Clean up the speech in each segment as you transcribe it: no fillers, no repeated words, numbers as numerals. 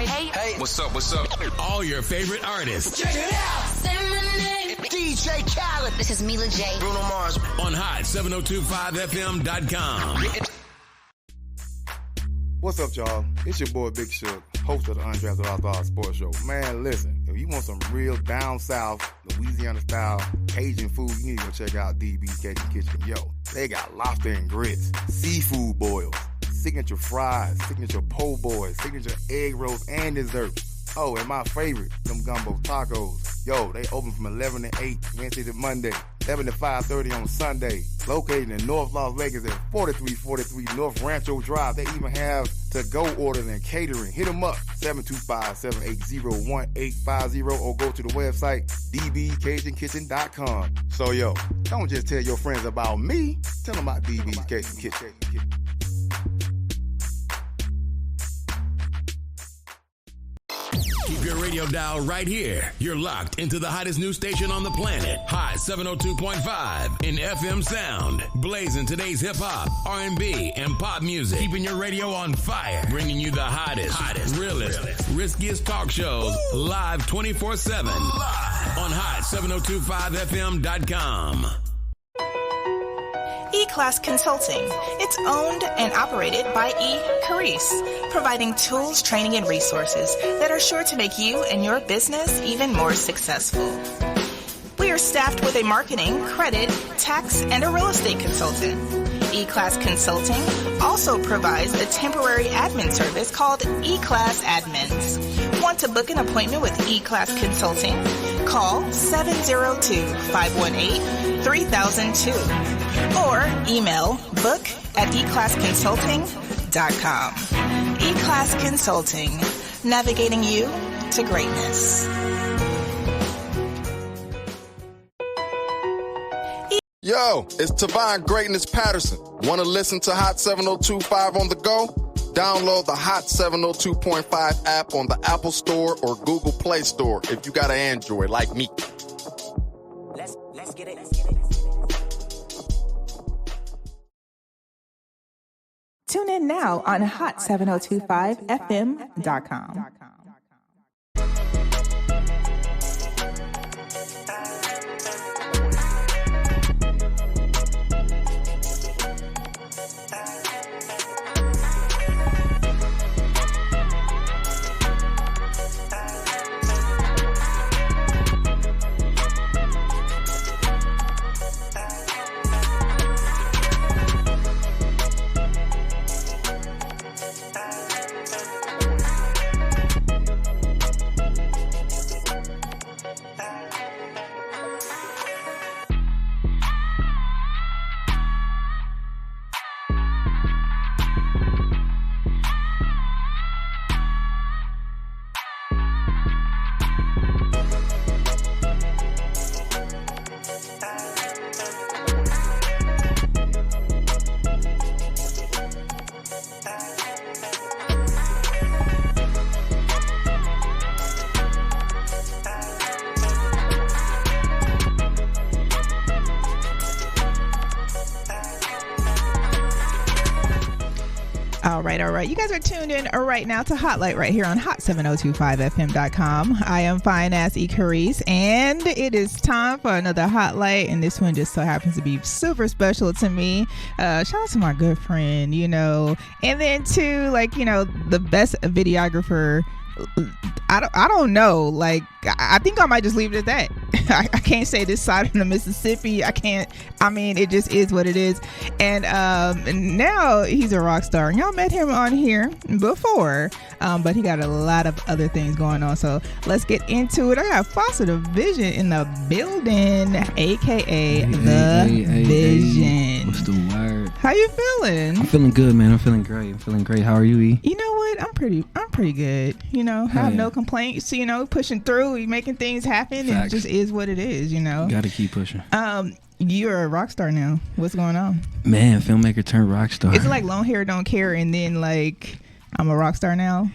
Hey, what's up? All your favorite artists. Check it out. Say my name. DJ Khaled. This is Mila J. Bruno Mars. On HOT7025FM.com. What's up, y'all? It's your boy Big Shook, host of the Undrafted Outlaw Sports Show. Man, listen, if you want some real down south, Louisiana-style Cajun food, you need to go check out DB's Cajun Kitchen. Yo, they got lobster and grits, seafood boils, signature fries, signature po' boys, signature egg rolls, and desserts. Oh, and my favorite, them gumbo tacos. Yo, they open from 11 to 8, Wednesday to Monday, 7 to 5:30 on Sunday. Located in North Las Vegas at 4343 North Rancho Drive. They even have to-go orders and catering. Hit them up, 725-780-1850, or go to the website, dbcajunkitchen.com. So, yo, don't just tell your friends about me. Tell them about DB's Cajun Kitchen. Keep your radio dial right here. You're locked into the hottest news station on the planet. Hot 702.5 in FM sound. Blazing today's hip-hop, R&B, and pop music. Keeping your radio on fire. Bringing you the hottest, realest, riskiest talk shows live 24/7 on Hot7025FM.com. E-Class Consulting. It's owned and operated by E. Carice, providing tools, training, and resources that are sure to make you and your business even more successful. We are staffed with a marketing, credit, tax, and a real estate consultant. E-Class Consulting also provides a temporary admin service called E-Class Admins. Want to book an appointment with E-Class Consulting? Call 702-518-3002 or email book@eclassconsulting.com. E-Class Consulting, navigating you to greatness. Yo, it's Tevsn Greatness Patterson. Want to listen to Hot 7025 on the go? Download the Hot 702.5 app on the Apple Store or Google Play Store if you got an Android like me. Let's get it. Tune in now on HOT7025FM.com. All right. You guys are tuned in right now to Hotlight right here on Hot7025FM.com. I am fine as E. Carice, and it is time for another Hotlight, and this one just so happens to be super special to me. Shout out to my good friend, and then to the best videographer. I don't know. I think I might just leave it at that. I can't say this side of the Mississippi. It just is what it is. And now he's a rock star. Y'all met him on here before, but he got a lot of other things going on. So let's get into it. I got Foster Vision in the building, aka The Vision. What's the word? How you feeling? I'm feeling good, man. I'm feeling great. How are you, E? You know what? I'm pretty good. Have no complaints. Pushing through, making things happen. Facts. It just is what it is. Gotta keep pushing. You're a rock star now. What's going on? Man, filmmaker turned rock star. It's like long hair don't care, and then I'm a rock star now.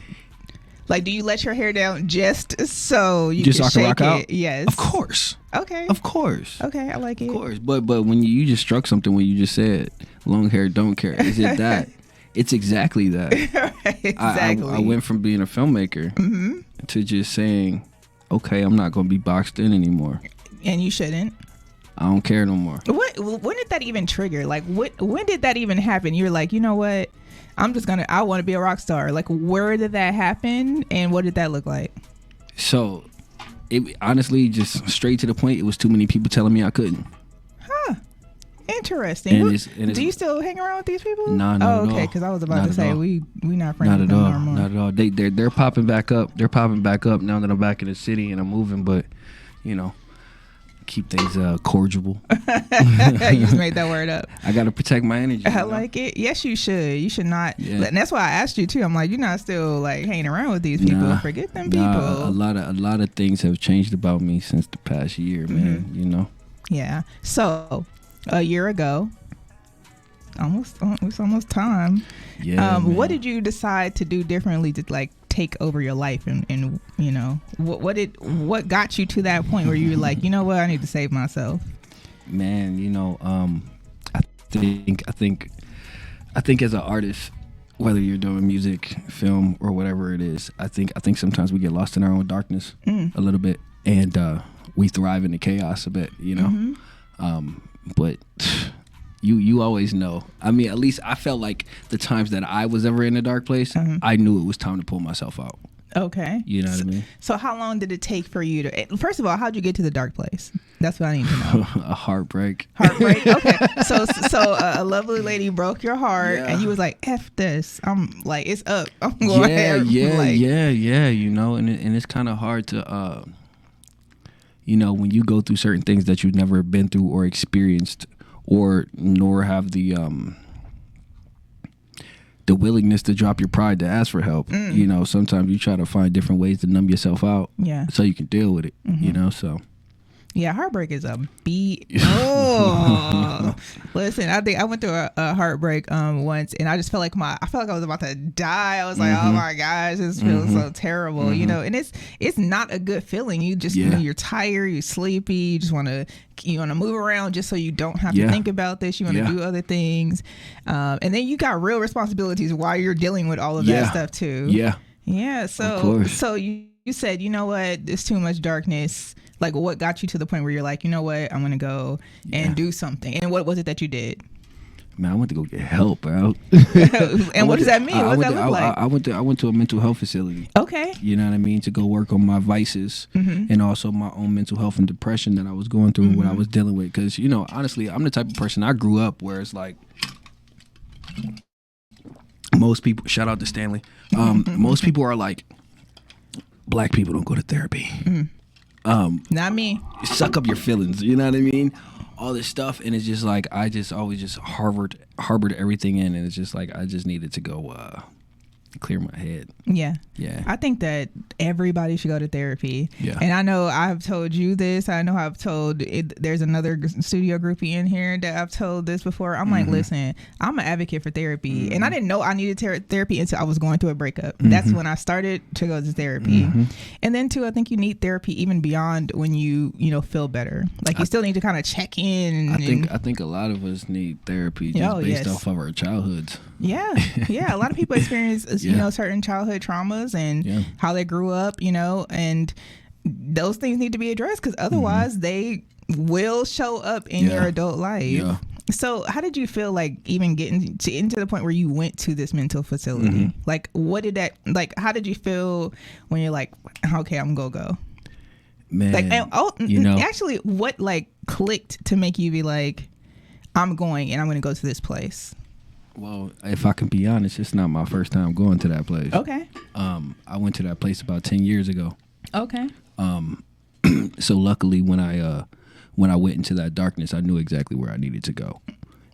Do you let your hair down just so you just can so I can rock it? out? Yes. Of course. Okay. Of course. Okay, I like it. Of course. But when you just struck something when you just said long hair don't care. Is it that? It's exactly that. Exactly. I went from being a filmmaker to just saying, okay, I'm not going to be boxed in anymore. And you shouldn't. I don't care no more. When did that even trigger? Like, when did that even happen? You're like, you know what? I want to be a rock star. Like, where did that happen? And what did that look like? So, it honestly, just straight to the point, it was too many people telling me I couldn't. Huh. Interesting. And do you still hang around with these people? No, not at all. Okay, because I was about to say, we not friends not with at them all. no more. Not at all. They're popping back up. They're popping back up now that I'm back in the city and I'm moving, but, you know, keep things cordial. You just made that word up. I got to protect my energy. I like it. Yes, you should. You should not. Yeah. And that's why I asked you too. I'm like, you're not still like hanging around with these people. Nah, Forget them people. A lot of things have changed about me since the past year, man. You know. Yeah. So a year ago, it's almost time. Yeah. What did you decide to do differently to like take over your life, and you know what got you to that point where you were like, you know what, I need to save myself? Man, you know, I think as an artist, whether you're doing music, film, or whatever it is, I think sometimes we get lost in our own darkness a little bit, and we thrive in the chaos a bit, you know. But you always know. I mean, at least I felt like the times that I was ever in a dark place, I knew it was time to pull myself out. Okay. You know what I mean? So how long did it take for you to, first of all, how'd you get to the dark place? That's what I need to know. A heartbreak. Heartbreak? Okay. So a lovely lady broke your heart, Yeah. and you was like, F this. I'm like, it's up. I'm going Yeah. You know, and it's kind of hard to, you know, when you go through certain things that you've never been through or experienced, or nor have the willingness to drop your pride to ask for help. You know, sometimes you try to find different ways to numb yourself out, so you can deal with it. You know, so yeah, heartbreak is a beat. Oh, listen, I think I went through a heartbreak once, and I just felt like I was about to die. I was like, oh my gosh, this feels so terrible, you know. And it's not a good feeling. You just, you know, you're tired, you're sleepy, you just want to move around just so you don't have to think about this. You want to do other things, and then you got real responsibilities while you're dealing with all of that stuff too. Yeah. So you said, you know what, there's too much darkness. Like, what got you to the point where you're like, you know what, I'm going to go and do something? And what was it that you did? Man, I went to go get help, bro. And what does that mean? What does that look like? I went to a mental health facility. Okay. You know what I mean? To go work on my vices and also my own mental health and depression that I was going through and what I was dealing with. Because, you know, honestly, I'm the type of person, I grew up where it's like, most people, shout out to Stanley, most people are like, black people don't go to therapy. Not me. Suck up your feelings, you know what I mean? All this stuff, and it's just like I just always just harbored everything in, and it's just like I just needed to go clear my head. Yeah. I think that everybody should go to therapy. Yeah. And I know I've told you this. I know I've told there's another studio groupie in here that I've told this before. I'm like, listen, I'm an advocate for therapy, and I didn't know I needed therapy until I was going through a breakup. That's when I started to go to therapy. And then too, I think you need therapy even beyond when you feel better. Like you still need to kind of check in. I think a lot of us need therapy just based off of our childhoods. Yeah. A lot of people experience certain childhood traumas and how they grew up, and those things need to be addressed, because otherwise they will show up in your adult life. So how did you feel like even getting into the point where you went to this mental facility? Like, what did that, like, how did you feel when you're like, okay, I'm gonna go? Man, like, actually, what like clicked to make you be like, I'm going and I'm gonna go to this place? Well, if I can be honest, it's not my first time going to that place. Okay. I went to that place about 10 years ago. Okay. So luckily when I went into that darkness, I knew exactly where I needed to go.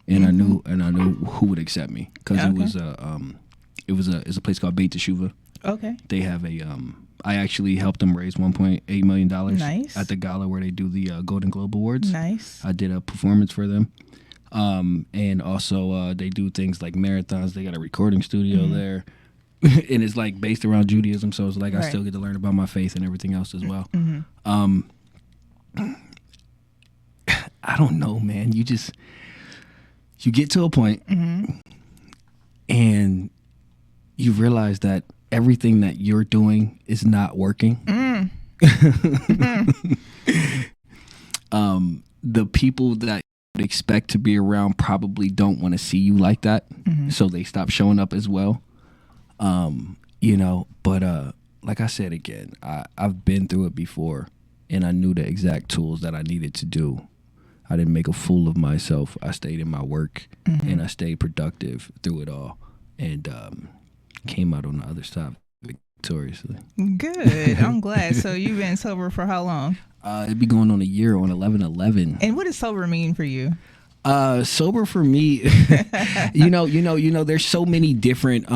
And I knew who would accept me, because it's a place called Beit Teshuva. Okay. They have I actually helped them raise $1.8 million at the gala where they do the Golden Globe Awards. Nice. I did a performance for them. And also they do things like marathons. They got a recording studio there. And it's like based around Judaism, so it's like I still get to learn about my faith and everything else as well. I don't know, man. You get to a point and you realize that everything that you're doing is not working. The people that you expect to be around probably don't want to see you like that, so they stop showing up as well. But like I said again, I've been through it before, and I knew the exact tools that I needed to do. I didn't make a fool of myself. I stayed in my work, and I stayed productive through it all, and came out on the other side victoriously. Good. I'm glad. So you've been sober for how long? It'd be going on a year on 11/11. And what does sober mean for you? Sober for me, there's so many different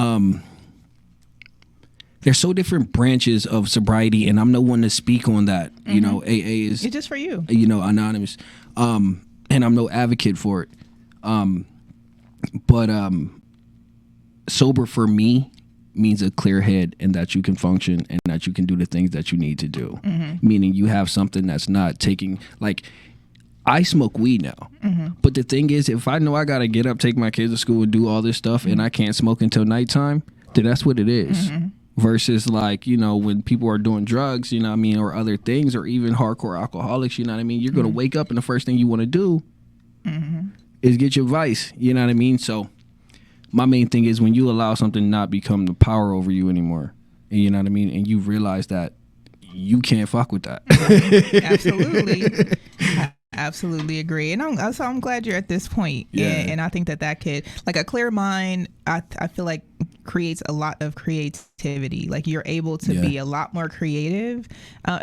there's so different branches of sobriety, and I'm no one to speak on that. AA is It's just for you. Anonymous. And I'm no advocate for it. But sober for me means a clear head, and that you can function and that you can do the things that you need to do. Meaning you have something that's not taking, like, I smoke weed now. But the thing is, if I know I got to get up, take my kids to school and do all this stuff, and I can't smoke until nighttime, then that's what it is. Versus, like, when people are doing drugs, or other things, or even hardcore alcoholics, you're going to wake up and the first thing you want to do is get your vice, So my main thing is when you allow something not become the power over you anymore, and you realize that you can't fuck with that. Absolutely. I absolutely agree. And I'm glad you're at this point. Yeah. And I think that could, like, a clear mind, I feel like creates a lot of creativity. Like, you're able to be a lot more creative.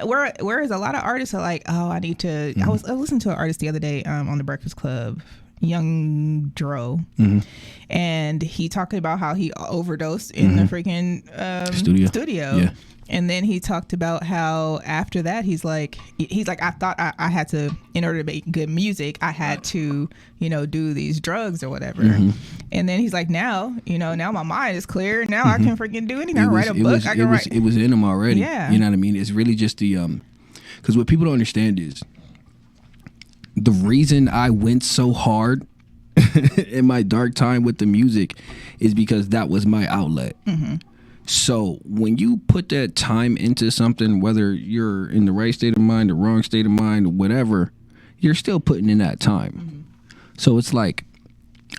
Whereas a lot of artists are like, oh, I need to, I listened to an artist the other day on the Breakfast Club, Young Dro, and he talked about how he overdosed in the freaking studio. Yeah. And then he talked about how after that he's like I thought I had to, in order to make good music, I had to do these drugs or whatever. And then he's like, now my mind is clear. Now I can freaking do anything. I can write a book. It was in him already. Yeah. You know what I mean? It's really just the because what people don't understand is the reason I went so hard in my dark time with the music is because that was my outlet. So when you put that time into something, whether you're in the right state of mind, the wrong state of mind, whatever, you're still putting in that time. So it's like,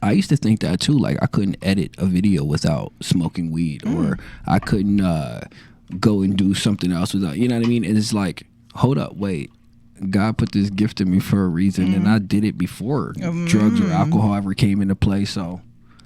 I used to think that too. Like, I couldn't edit a video without smoking weed, or I couldn't go and do something else without, you know what I mean? And it's like, hold up, wait. God put this gift in me for a reason, and I did it before drugs or alcohol ever came into play. So,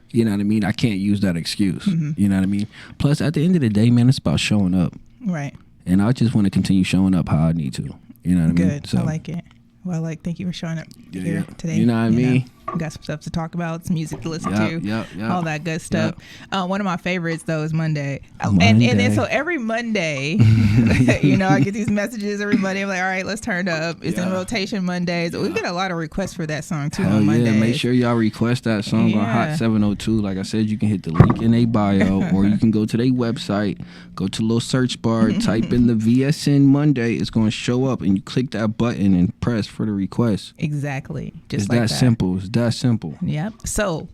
you know what I mean? I can't use that excuse. You know what I mean? Plus, at the end of the day, man, it's about showing up. Right. And I just want to continue showing up how I need to. You know what I mean? Good. So, I like it. Well, thank you for showing up here today. You know what I mean? We got some stuff to talk about, some music to listen to, all that good stuff. One of my favorites, though, is Monday. And then so every Monday, I get these messages every Monday. I'm like, all right, let's turn it up. It's in rotation Mondays. We get a lot of requests for that song, too, on Mondays. Make sure y'all request that song on Hot 702. Like I said, you can hit the link in their bio, or you can go to their website, go to a little search bar, type in the VSN Monday. It's going to show up, and you click that button and press for the request. Exactly. Just like that. Simple. It's that simple. Yep. So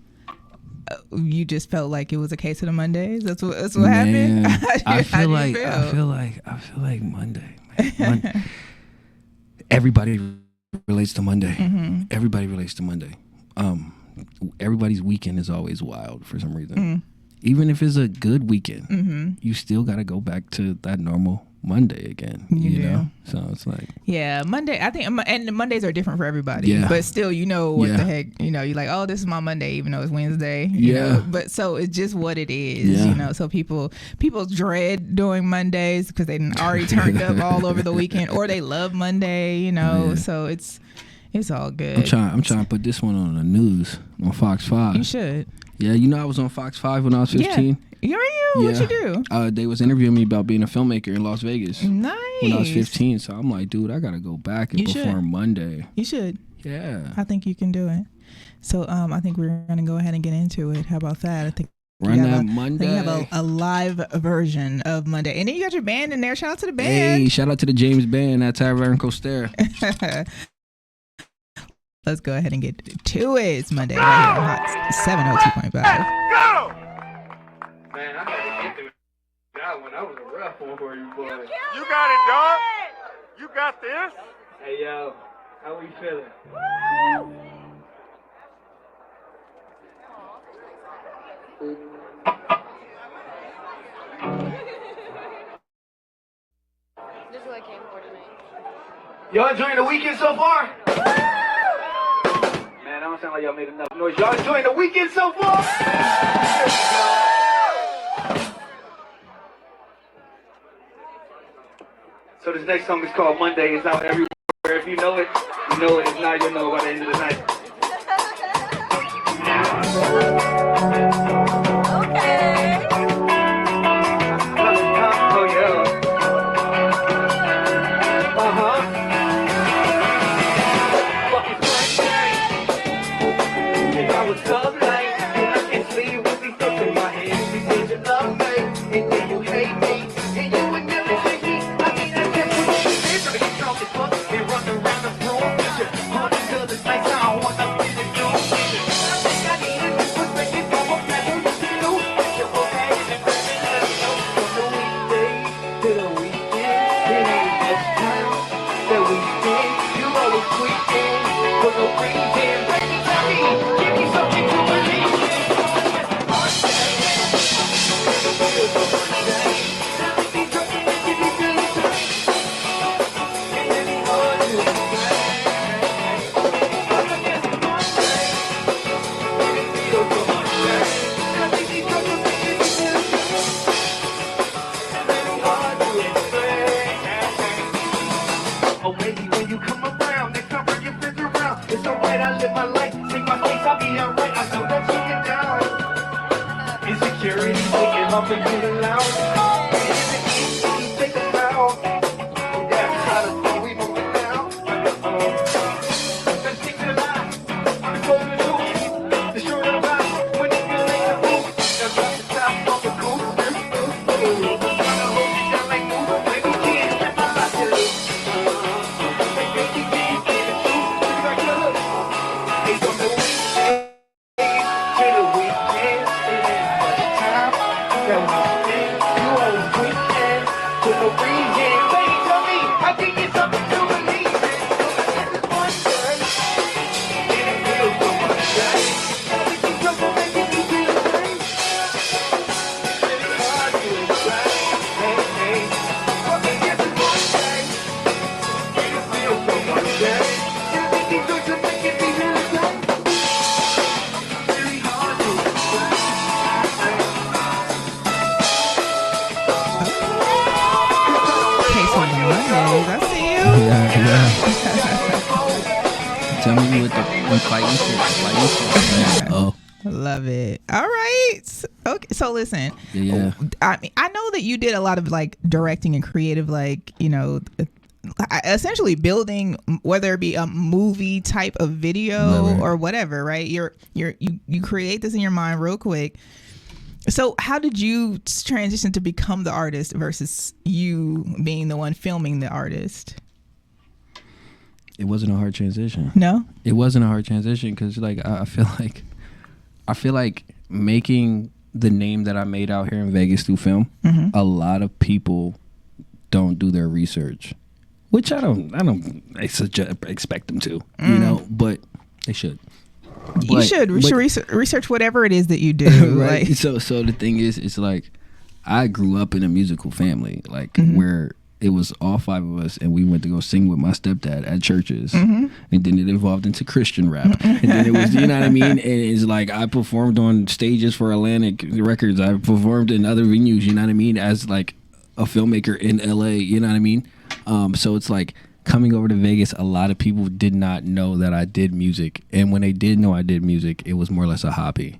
you just felt like it was a case of the Mondays. That's what happened. I feel like Monday. Everybody relates to Monday. Everybody relates to Monday. Everybody's weekend is always wild for some reason. Even if it's a good weekend, you still got to go back to that normal Monday again, you know? So it's like, Monday, I think, and Mondays are different for everybody, but still, what the heck, you're like, oh, this is my Monday, even though it's Wednesday, you know? But so it's just what it is, so people dread doing Mondays because they already turned up all over the weekend, or they love Monday, so it's all good. I'm trying to put this one on the news on Fox 5. You should. Yeah, I was on Fox 5 when I was 15. Are you? What'd you do? They was interviewing me about being a filmmaker in Las Vegas. Nice. When I was 15. So I'm like, dude, I got to go back and perform Monday. You should. Yeah. I think you can do it. So I think we're going to go ahead and get into it. How about that? I think Monday. You have a live version of Monday. And then you got your band in there. Shout out to the band. Hey, shout out to the James Band at Tavern Coster. Let's go ahead and get to it. It's Monday right here on Hot 702.5. Let's go! Man, I had to get through that one. That was a rough one for you, boy. You got it, dog. You got this. Hey, yo, how we feeling? This is what I came for tonight. Y'all enjoying the weekend so far? Man, I don't sound like y'all made enough noise. Y'all enjoying the weekend so far? So this next song is called Monday. It's out everywhere. If you know it, you know it. If not, you'll know by the end of the night. Okay. Oh, yeah. Fucking Sunday. If I was up late and I can see you with me stuck in my head because you love me and then you hate me and you would never take me. I mean, I can't put you in there. You talk the fuck and run around the room with your honey to the night. I don't want nothing to do with it. I think I need it. What's making for a pleasure to do? You're okay and grabbing us from the weekday to the weekend. It ain't much time that we spend. You always weekend for no reason. Baby, tell me, give me something to believe in. Oh, baby, when you come around, next time bring your friends around. It's alright, I live my life, take my face, I'll be alright. I know that you get down. Insecurity, taking off into the lounge. You think about that's how the thing we moving now. The sticks are alive, the cold and loose, the short and about, when you feel like the move. Now drop the top off the cool, trying to hold you down like moose. Baby, can't step my life to lose. I see you. Yeah. Tell me what the fighting for. Oh. Love it. All right. Okay. So listen. Yeah. I mean, I know that you did a lot of like directing and creative, like, you know, essentially building, whether it be a movie type of video or whatever, right? You create this in your mind real quick. So how did you transition to become the artist versus you being the one filming the artist? It wasn't a hard transition. No? It wasn't a hard transition because like I feel like making the name that I made out here in Vegas through film, a lot of people don't do their research, which I don't expect them to, you know, but they should. You should research whatever it is that you do. Right. Like. So the thing is, it's like I grew up in a musical family, like where it was all five of us, and we went to go sing with my stepdad at churches, and then it evolved into Christian rap, and then it was, you know what I mean? And it's like I performed on stages for Atlantic Records, I performed in other venues, you know what I mean, as like a filmmaker in LA, you know what I mean? So it's like coming over to Vegas, a lot of people did not know that I did music, and when they did know I did music, it was more or less a hobby.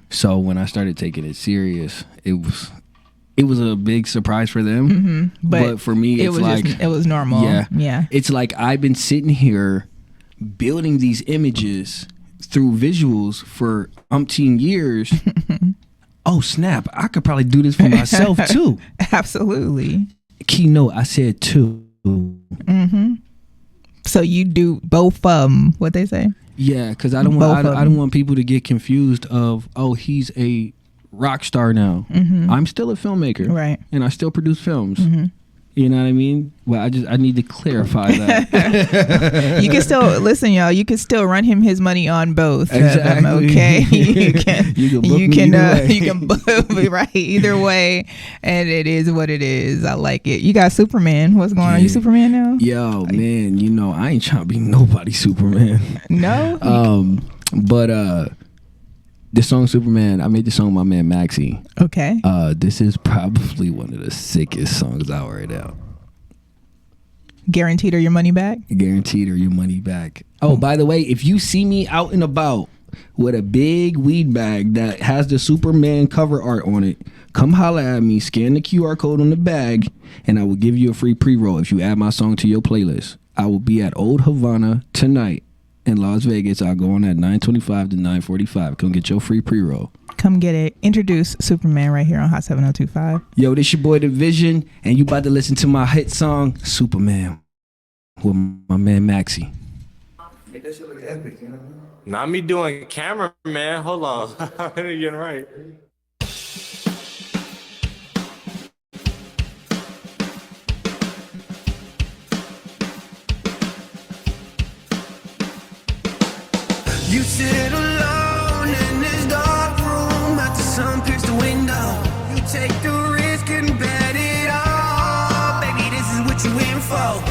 So when I started taking it serious, it was a big surprise for them, but for me, it's like it was normal. Yeah. It's like I've been sitting here building these images through visuals for umpteen years. Oh snap! I could probably do this for myself too. Absolutely. Keynote, I said too. So you do both. What they say? Yeah, because I don't want people to get confused of, oh, he's a rock star now. I'm still a filmmaker, Right. and I still produce films. You know what I mean? Well, I need to clarify that. You can still listen, y'all. You can still run him his money on both. Exactly. Okay, you can. You can book me either way. Right either way, and it is what it is. I like it. You got Superman. What's going on? You Superman now? Yo, man, you know I ain't trying to be nobody Superman. No. But this song Superman, I made this song with my man Maxie. Okay. This is probably one of the sickest songs out right now. Guaranteed or your money back? Guaranteed or your money back. Oh, by the way, if you see me out and about with a big weed bag that has the Superman cover art on it, come holla at me, scan the QR code on the bag, and I will give you a free pre-roll if you add my song to your playlist. I will be at Old Havana tonight in Las Vegas. I'll go on at 9:25 to 9:45. Come get your free pre-roll. Come get it. Introduce Superman right here on Hot 7025. Yo, this your boy The Vision, and you about to listen to my hit song Superman with my man Maxie. That shit look epic, you know? Not me doing camera, man. Hold on. I'm getting right. You sit alone in this dark room after sun pierce the window. You take the risk and bet it all. Baby, this is what you in for.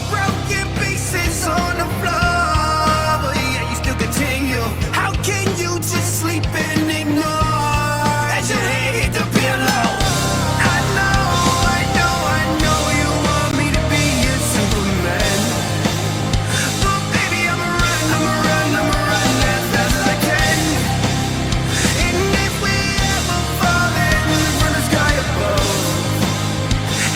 Broken pieces on the floor, but yeah, you still continue. How can you just sleep and ignore as your head hit the pillow? I know you want me to be your Superman, but baby, I'ma run as fast as I can. And if we ever fall in from the sky above,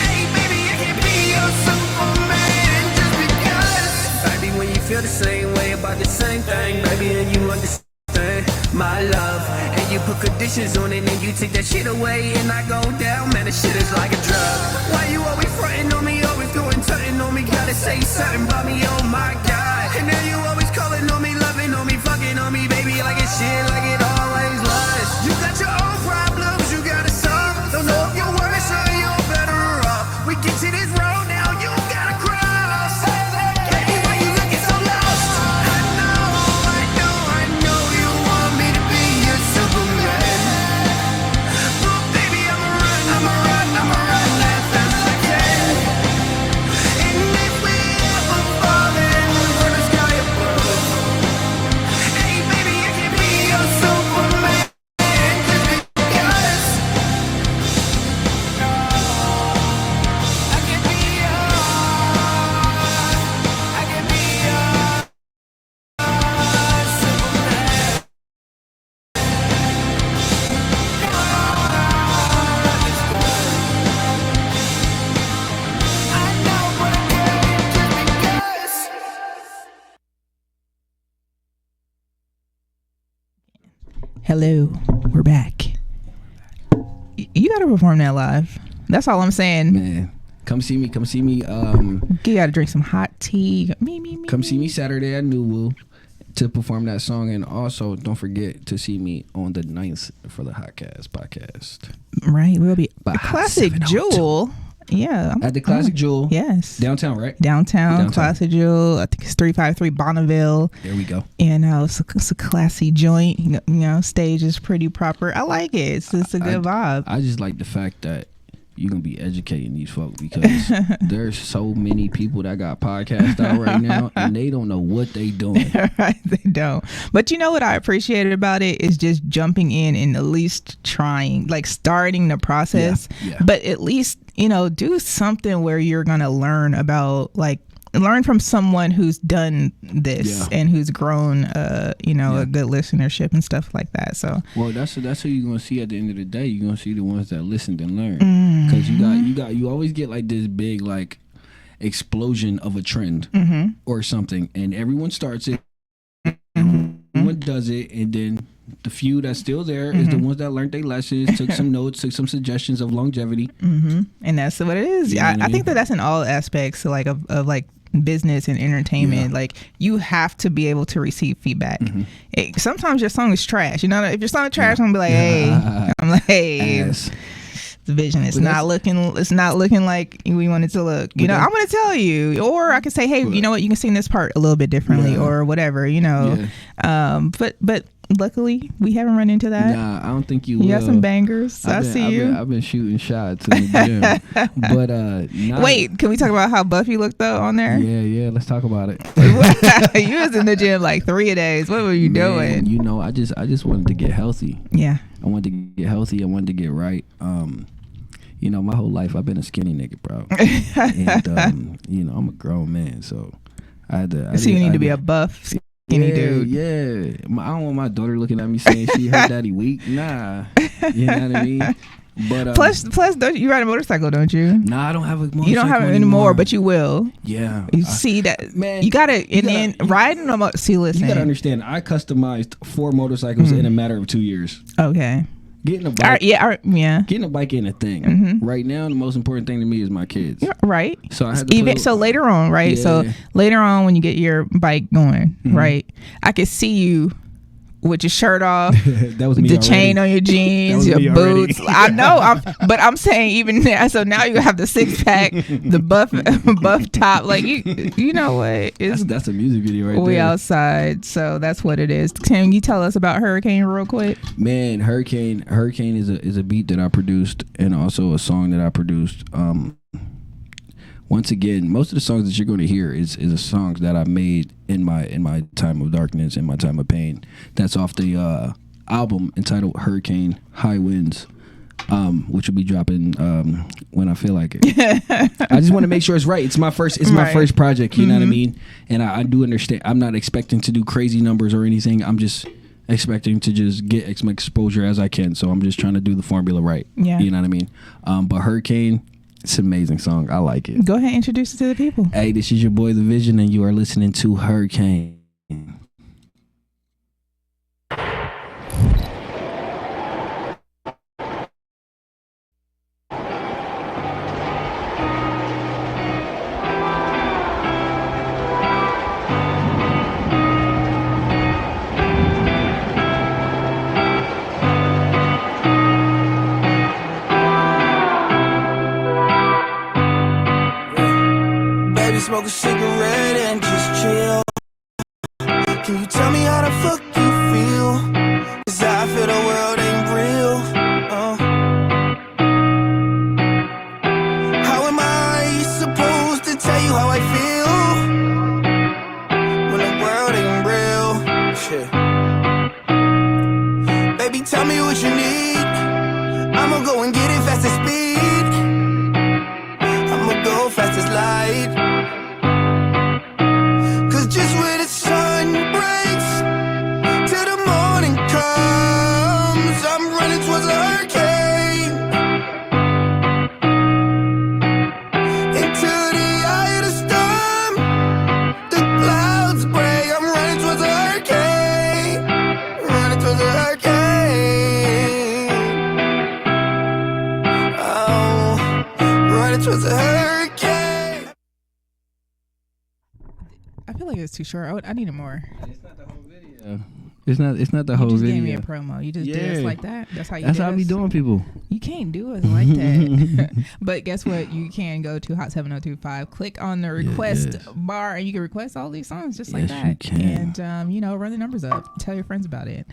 hey baby, I can be your Superman just because. Baby, when you feel the same way about the same thing, baby, and you understand my love, and you put conditions on it, and you take that shit away, and I go down, man, this shit is like a drug. Why you always fronting on me, always doing something on me, gotta say something about me, oh my God. And then you always calling on me, loving on me, fucking on me, baby, like it's shit, like it always was. You got your own problems, you gotta solve. Don't know if you're worse or you're better off. We get to this road now, you gotta cross. Baby, why you looking so lost? I know you want me to be your Superman, but baby, I'ma run as fast as I can. And if we ever fall in from the sky above, hey baby, I can be your Superman just because. I can be your Superman. I know what I can just because. Hello, we're back. You got to perform that live. That's all I'm saying. Man, come see me. You got to drink some hot tea. Me. Come see me Saturday at New to perform that song, and also don't forget to see me on the 9th for the Hotcast podcast. Right, we'll be By the Classic 702. Jewel. Yeah, At the Classic Jewel. Yes, Downtown, right? Downtown Classic Jewel. I think it's 353 Bonneville. There we go. And it's a classy joint. You know, stage is pretty proper. I like it. It's a good vibe. I just like the fact that you're gonna be educating these folks, because there's so many people that got podcasts out right now and they don't know what they doing. Right, they don't. But you know what I appreciated about it is just jumping in and at least trying, like starting the process. Yeah. But at least, you know, do something where you're gonna learn about, like, learn from someone who's done this and who's grown a good listenership and stuff like that. So well, that's who you're gonna see at the end of the day. You're gonna see the ones that listened and learned, because you always get like this big like explosion of a trend or something, and everyone starts it, everyone does it, and then the few that's still there is the ones that learned their lessons, took some notes, took some suggestions of longevity, and that's what it is. You know what I I think mean? that's in all aspects, like of like business and entertainment. Yeah. Like, you have to be able to receive feedback. Sometimes your song is trash. You know, if your song is trash, I'm gonna be like, hey, Ass. the vision is not looking like we want it to look. You know, I'm gonna tell you, or I can say, hey, you know what, you can sing this part a little bit differently, or whatever. You know, but luckily we haven't run into that. Nah, I don't think you. You got some bangers. I see you. I've been shooting shots in the gym, but wait, can we talk about how buff you looked though on there? Yeah, let's talk about it. You was in the gym like 3 a days. What were you doing? You know, I just wanted to get healthy. Yeah, I wanted to get healthy. I wanted to get right. You know, my whole life I've been a skinny nigga, bro. And you know, I'm a grown man, so I had to. So you need to be a buff, skinny dude. Yeah, I don't want my daughter looking at me saying she her daddy weak. Nah, you know what I mean. But plus, don't you ride a motorcycle? Don't you? Nah, I don't have a motorcycle. You don't have it anymore, but you will. Yeah, you see that, man. You gotta, then riding a motorcycle. See, listen, you gotta understand. I customized 4 motorcycles in a matter of 2 years. Okay. Getting a bike, Getting a bike ain't a thing. Right now, the most important thing to me is my kids. Right. So I had to so later on, right? Yeah. So later on, when you get your bike going, right? I could see you with your shirt off, that was me the already. Chain on your jeans, your boots. I know, but I'm saying even now. So now you have the 6-pack, the buff top. Like you know what? That's a music video right there. We outside, so that's what it is. Can you tell us about Hurricane real quick? Man, Hurricane is a beat that I produced and also a song that I produced. Once again, most of the songs that you're going to hear is a songs that I made in my time of darkness, in my time of pain. That's off the album entitled Hurricane High Winds, which will be dropping when I feel like it. I just want to make sure it's right. It's my first project, you know what I mean? And I do understand. I'm not expecting to do crazy numbers or anything. I'm just expecting to just get as much exposure as I can. So I'm just trying to do the formula right. Yeah. You know what I mean? But Hurricane, it's an amazing song. I like it. Go ahead and introduce it to the people. Hey, this is your boy The Vision, and you are listening to Hurricane. Smoke a cigarette and just chill. Can you tell me how the fuck you feel? 'Cause I feel the world ain't real. How am I supposed to tell you how I feel when the world ain't real? Shit. Baby, tell me what you need. I'ma go and get it fast as speed. I'ma go fast as light. Just where the sun breaks till the morning comes, I'm running towards a hurricane. Into the eye of the storm, the clouds break. I'm running towards a hurricane, running towards a hurricane. Oh, running towards a hurricane. I feel like it's too short. I needed more. It's not the whole video. It's not the whole You just video. gave me a promo. You just did us like that. That's how you. That's did how I us? be doing people. You can't do us like that. But guess what? You can go to HOT7025, click on the request bar, and you can request all these songs just like that. You can. And run the numbers up. Tell your friends about it.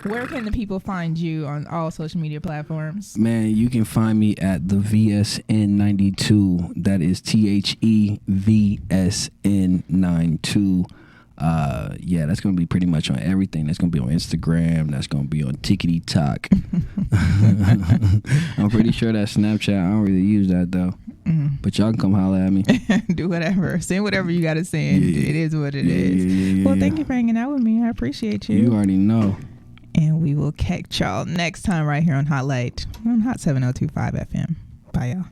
Where can the people find you on all social media platforms? Man, you can find me at the VSN92. That is THEVSN92. Yeah, that's gonna be pretty much on everything. That's gonna be on Instagram. That's gonna be on TikTok. I'm pretty sure that Snapchat. I don't really use that though. But y'all can come holler at me. Do whatever. Send whatever you gotta send. It is what it is. Well, thank you for hanging out with me. I appreciate you. You already know. And we will catch y'all next time right here on Hot Light on Hot 7025 FM. Bye, y'all.